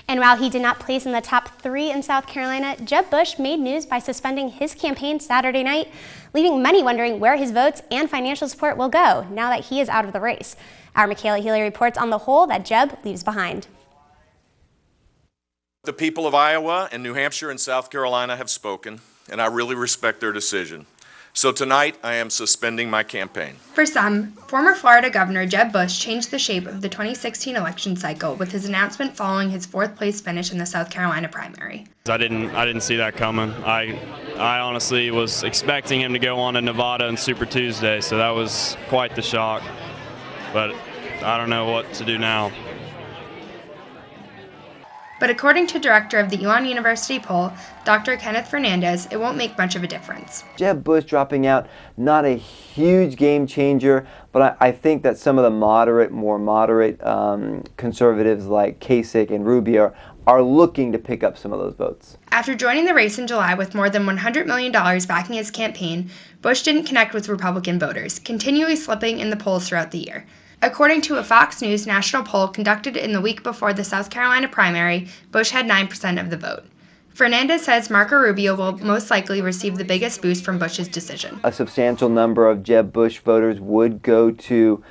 And while he did not place in the top 3 in South Carolina, Jeb Bush made news by suspending his campaign Saturday night, leaving many wondering where his votes and financial support will go now that he is out of the race. Our Michaela Healy reports on the hole that Jeb leaves behind. The people of Iowa and New Hampshire and South Carolina have spoken, and I really respect their decision. So tonight, I am suspending my campaign. For some, former Florida Governor Jeb Bush changed the shape of the 2016 election cycle with his announcement following his 4th-place finish in the South Carolina primary. I didn't see that coming. I honestly was expecting him to go on to Nevada and Super Tuesday, so that was quite the shock. But I don't know what to do now. But according to director of the ELN University poll, Dr. Kenneth Fernandez, it won't make much of a difference. Jeb Bush dropping out, not a huge game changer, but I think that some of the more moderate conservatives like Kasich and Rubio are looking to pick up some of those votes. After joining the race in July with more than $100 million backing his campaign, Bush didn't connect with Republican voters, continually slipping in the polls throughout the year. According to a Fox News national poll conducted in the week before the South Carolina primary, Bush had 9% of the vote. Fernandez says Marco Rubio will most likely receive the biggest boost from Bush's decision. A substantial number of Jeb Bush voters would go to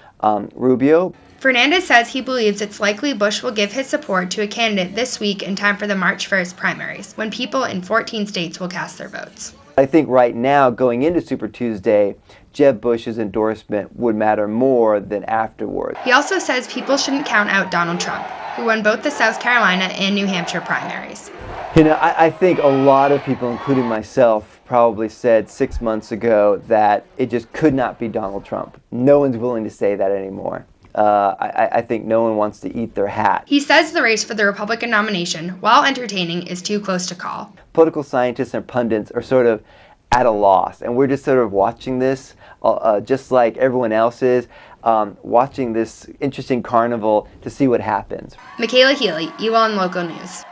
Rubio. Fernandez says he believes it's likely Bush will give his support to a candidate this week in time for the March 1st primaries, when people in 14 states will cast their votes. I think right now, going into Super Tuesday, Jeb Bush's endorsement would matter more than afterward. He also says people shouldn't count out Donald Trump, who won both the South Carolina and New Hampshire primaries. You know, I think a lot of people, including myself, probably said 6 months ago that it just could not be Donald Trump. No one's willing to say that anymore. I think no one wants to eat their hat. He says the race for the Republican nomination, while entertaining, is too close to call. Political scientists and pundits are sort of at a loss, and we're just sort of watching this, just like everyone else is, watching this interesting carnival to see what happens. Michaela Healy, ELN Local News.